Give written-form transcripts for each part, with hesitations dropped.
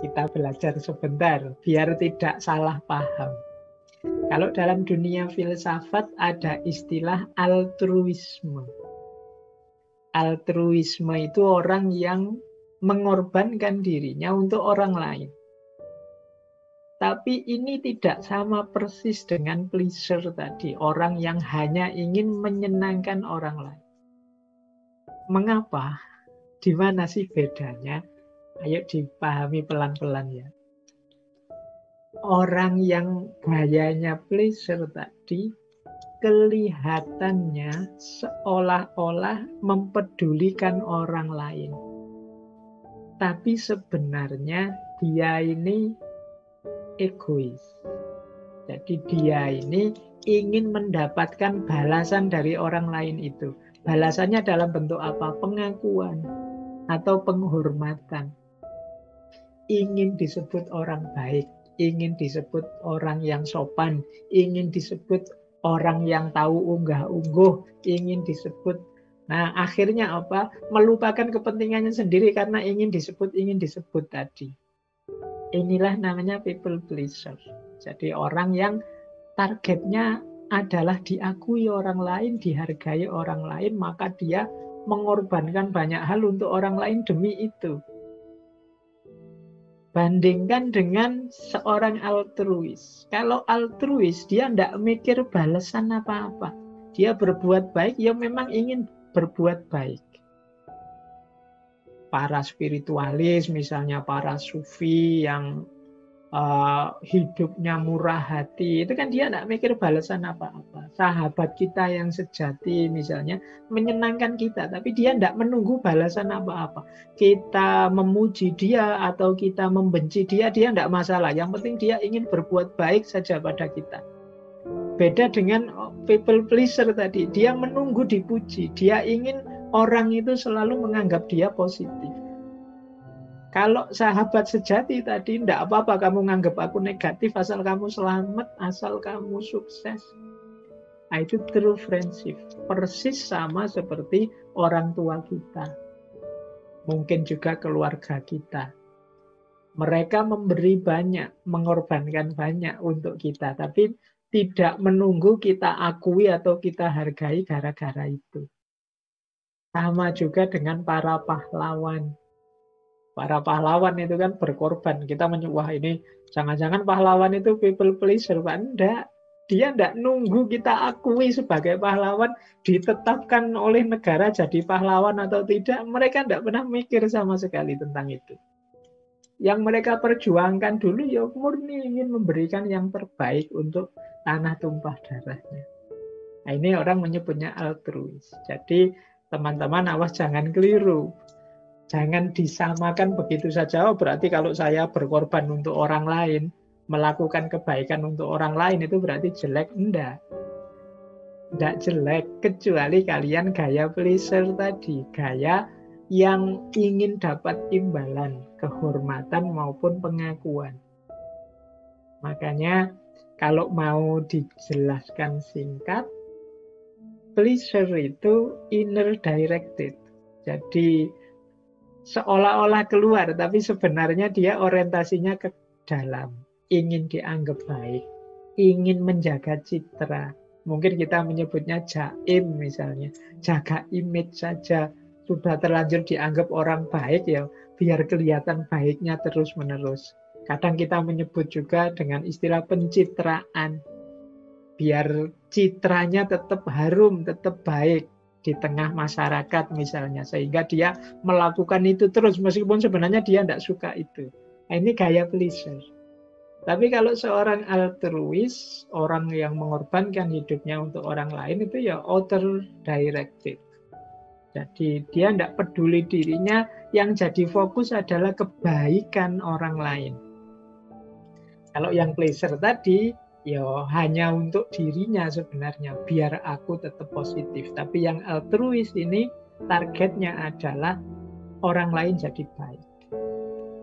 Kita belajar sebentar biar tidak salah paham. Kalau dalam dunia filsafat ada istilah altruisme. Altruisme itu orang yang mengorbankan dirinya untuk orang lain. Tapi ini tidak sama persis dengan pleasure tadi, orang yang hanya ingin menyenangkan orang lain. Mengapa? Di mana sih bedanya? Ayo dipahami pelan-pelan ya. Orang yang gayanya pleasure tadi kelihatannya seolah-olah mempedulikan orang lain. Tapi sebenarnya dia ini egois. Jadi dia ini ingin mendapatkan balasan dari orang lain itu. Balasannya dalam bentuk apa? Pengakuan atau penghormatan. Ingin disebut orang baik, ingin disebut orang yang sopan, ingin disebut orang yang tahu unggah-ungguh, ingin disebut. Nah, akhirnya apa? Melupakan kepentingannya sendiri karena ingin disebut tadi. Inilah namanya people pleaser. Jadi orang yang targetnya adalah diakui orang lain, dihargai orang lain, maka dia mengorbankan banyak hal untuk orang lain demi itu. Bandingkan dengan seorang altruis. Kalau altruis, dia tidak mikir balasan apa-apa. Dia berbuat baik, ya memang ingin berbuat baik. Para spiritualis, misalnya para sufi yang hidupnya murah hati, itu kan dia tidak mikir balasan apa-apa. Sahabat kita yang sejati misalnya menyenangkan kita, tapi dia tidak menunggu balasan apa-apa. Kita memuji dia atau kita membenci dia tidak masalah. Yang penting dia ingin berbuat baik saja pada kita. Beda dengan people pleaser tadi, dia menunggu dipuji, dia ingin orang itu selalu menganggap dia positif. Kalau sahabat sejati tadi, tidak apa-apa kamu nganggap aku negatif, asal kamu selamat, asal kamu sukses. Nah, itu true friendship. Persis sama seperti orang tua kita. Mungkin juga keluarga kita. Mereka memberi banyak, mengorbankan banyak untuk kita, tapi tidak menunggu kita akui atau kita hargai gara-gara itu. Sama juga dengan para pahlawan. Para pahlawan itu kan berkorban. Kita wah ini jangan-jangan pahlawan itu people pleaser, Pak. Enggak. Dia enggak nunggu kita akui sebagai pahlawan, ditetapkan oleh negara jadi pahlawan atau tidak. Mereka enggak pernah mikir sama sekali tentang itu. Yang mereka perjuangkan dulu ya murni ingin memberikan yang terbaik untuk tanah tumpah darahnya. Nah, ini orang menyebutnya altruis. Jadi teman-teman awas jangan keliru. Jangan disamakan begitu saja. Oh, berarti kalau saya berkorban untuk orang lain, melakukan kebaikan untuk orang lain itu berarti jelek. Enggak. Enggak jelek, kecuali kalian gaya pleaser tadi. Gaya yang ingin dapat imbalan, kehormatan maupun pengakuan. Makanya kalau mau dijelaskan singkat, pleasure itu inner directed. Jadi seolah-olah keluar, tapi sebenarnya dia orientasinya ke dalam. Ingin dianggap baik, ingin menjaga citra. Mungkin kita menyebutnya jaim misalnya. Jaga image saja. Sudah terlanjur dianggap orang baik ya, biar kelihatan baiknya terus-menerus. Kadang kita menyebut juga dengan istilah pencitraan. Biar citranya tetap harum, tetap baik di tengah masyarakat misalnya. Sehingga dia melakukan itu terus, meskipun sebenarnya dia tidak suka itu. Nah, ini gaya pleaser. Tapi kalau seorang altruis, orang yang mengorbankan hidupnya untuk orang lain, itu ya outer directed. Jadi dia tidak peduli dirinya, yang jadi fokus adalah kebaikan orang lain. Kalau yang pleasure tadi, ya hanya untuk dirinya sebenarnya, biar aku tetap positif. Tapi yang altruis ini, targetnya adalah orang lain jadi baik.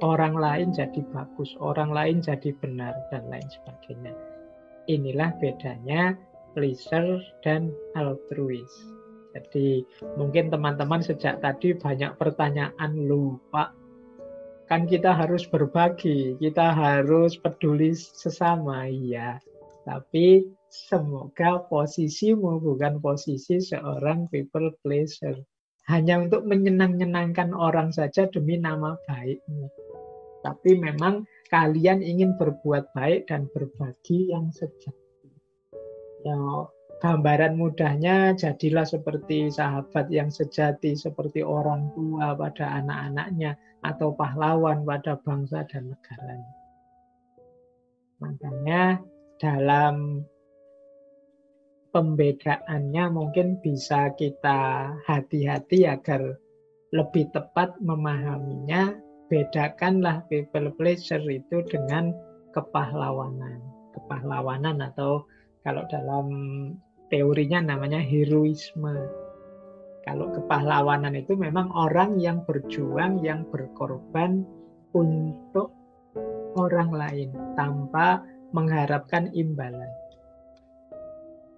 Orang lain jadi bagus, orang lain jadi benar, dan lain sebagainya. Inilah bedanya pleaser dan altruis. Jadi mungkin teman-teman sejak tadi banyak pertanyaan, loh Pak, Kan kita harus berbagi, kita harus peduli sesama, iya. Tapi semoga posisimu bukan posisi seorang people pleaser. Hanya untuk menyenang-nyenangkan orang saja demi nama baikmu. Tapi memang kalian ingin berbuat baik dan berbagi yang sejati. Ya, gambaran mudahnya jadilah seperti sahabat yang sejati, seperti orang tua pada anak-anaknya, atau pahlawan pada bangsa dan negaranya. Makanya dalam pembedaannya mungkin bisa kita hati-hati agar lebih tepat memahaminya. Bedakanlah people pleasure itu dengan kepahlawanan. Kepahlawanan atau kalau dalam teorinya namanya heroisme. Kalau kepahlawanan itu memang orang yang berjuang, yang berkorban untuk orang lain tanpa mengharapkan imbalan.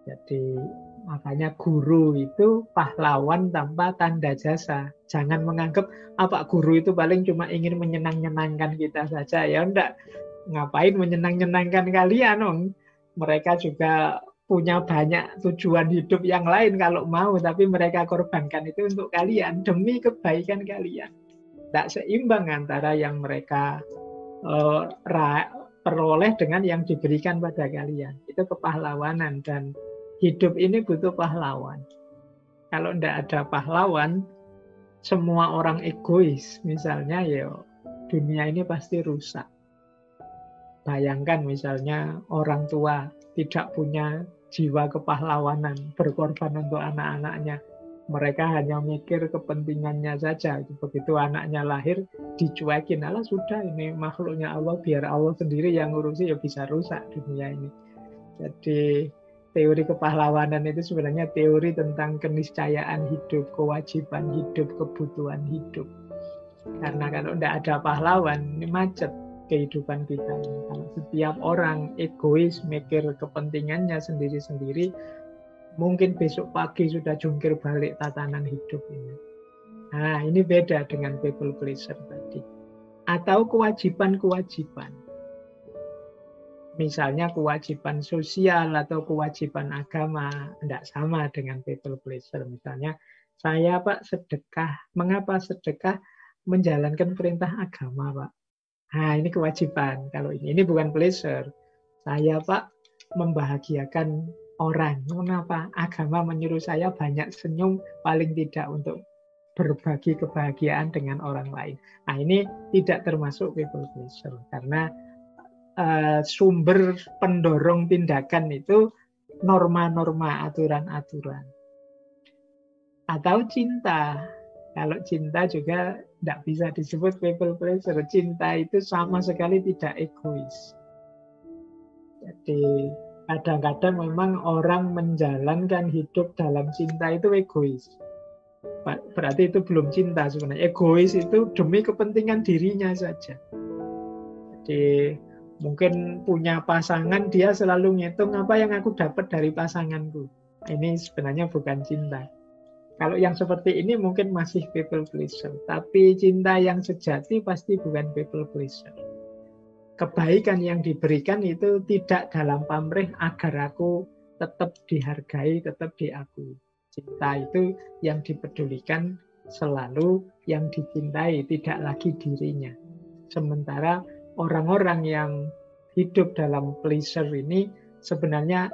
Jadi makanya guru itu pahlawan tanpa tanda jasa. Jangan menganggap apa guru itu paling cuma ingin menyenang-nyenangkan kita saja. Ya enggak, ngapain menyenang-nyenangkan kalian dong. Mereka juga punya banyak tujuan hidup yang lain kalau mau, tapi mereka korbankan itu untuk kalian, demi kebaikan kalian. Tidak seimbang antara yang mereka peroleh dengan yang diberikan pada kalian. Itu kepahlawanan, dan hidup ini butuh pahlawan. Kalau tidak ada pahlawan, semua orang egois misalnya, ya dunia ini pasti rusak. Bayangkan misalnya orang tua tidak punya jiwa kepahlawanan, berkorban untuk anak-anaknya. Mereka hanya mikir kepentingannya saja. Begitu anaknya lahir, dicuekin. Alah sudah, ini makhluknya Allah, biar Allah sendiri yang ngurusi, ya bisa rusak dunia ini. Jadi teori kepahlawanan itu sebenarnya teori tentang keniscayaan hidup, kewajiban hidup, kebutuhan hidup. Karena kalau tidak ada pahlawan, ini macet kehidupan kita ini. Kalau setiap orang egois, mikir kepentingannya sendiri-sendiri, mungkin besok pagi sudah jungkir balik tatanan hidup ini. Nah, ini beda dengan people pleaser tadi. Atau kewajiban-kewajiban. Misalnya kewajiban sosial atau kewajiban agama, tidak sama dengan people pleaser. Misalnya, saya Pak sedekah. Mengapa sedekah? Menjalankan perintah agama, Pak. Nah, ini kewajiban. Kalau ini bukan pleasure. Saya Pak membahagiakan orang. Kenapa? Agama menyuruh saya banyak senyum, paling tidak untuk berbagi kebahagiaan dengan orang lain. Nah, ini tidak termasuk people pleasure. Karena sumber pendorong tindakan itu norma-norma, aturan-aturan. Atau cinta. Kalau cinta juga tidak bisa disebut people pleasure. Cinta itu sama sekali tidak egois. Jadi kadang-kadang memang orang menjalankan hidup dalam cinta itu egois. Berarti itu belum cinta sebenarnya. Egois itu demi kepentingan dirinya saja. Jadi mungkin punya pasangan, dia selalu ngitung apa yang aku dapat dari pasanganku. Ini sebenarnya bukan cinta. Kalau yang seperti ini mungkin masih people pleaser. Tapi cinta yang sejati pasti bukan people pleaser. Kebaikan yang diberikan itu tidak dalam pamrih agar aku tetap dihargai, tetap diakui. Cinta itu yang dipedulikan selalu yang dicintai, tidak lagi dirinya. Sementara orang-orang yang hidup dalam pleasure ini sebenarnya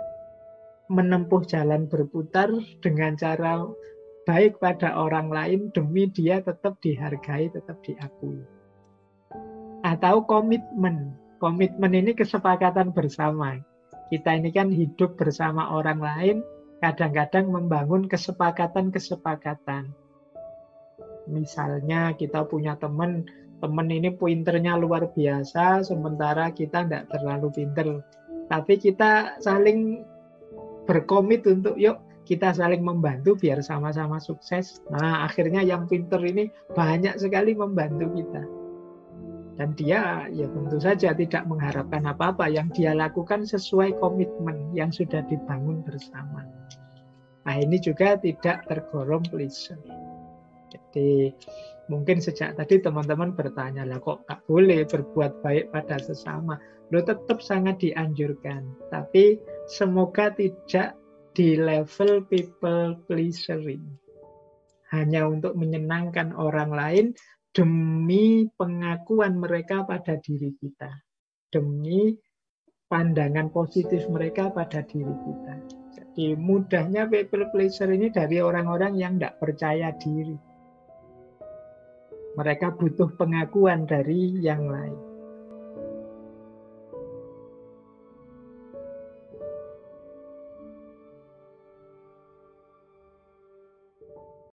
menempuh jalan berputar dengan cara baik pada orang lain demi dia tetap dihargai, tetap diakui. Atau komitmen. Komitmen ini kesepakatan bersama. Kita ini kan hidup bersama orang lain, kadang-kadang membangun kesepakatan-kesepakatan. Misalnya kita punya teman ini pinternya luar biasa, sementara kita tidak terlalu pinter. Tapi kita saling berkomit untuk yuk kita saling membantu biar sama-sama sukses. Nah, akhirnya yang pinter ini banyak sekali membantu kita. Dan dia ya tentu saja tidak mengharapkan apa-apa. Yang dia lakukan sesuai komitmen yang sudah dibangun bersama. Nah, ini juga tidak tergolong pleasure. Jadi mungkin sejak tadi teman-teman bertanya, lah kok nggak boleh berbuat baik pada sesama? Lo tetap sangat dianjurkan. Tapi semoga tidak di level people pleasing. Hanya untuk menyenangkan orang lain demi pengakuan mereka pada diri kita. Demi pandangan positif mereka pada diri kita. Jadi mudahnya people pleaser ini dari orang-orang yang tidak percaya diri. Mereka butuh pengakuan dari yang lain.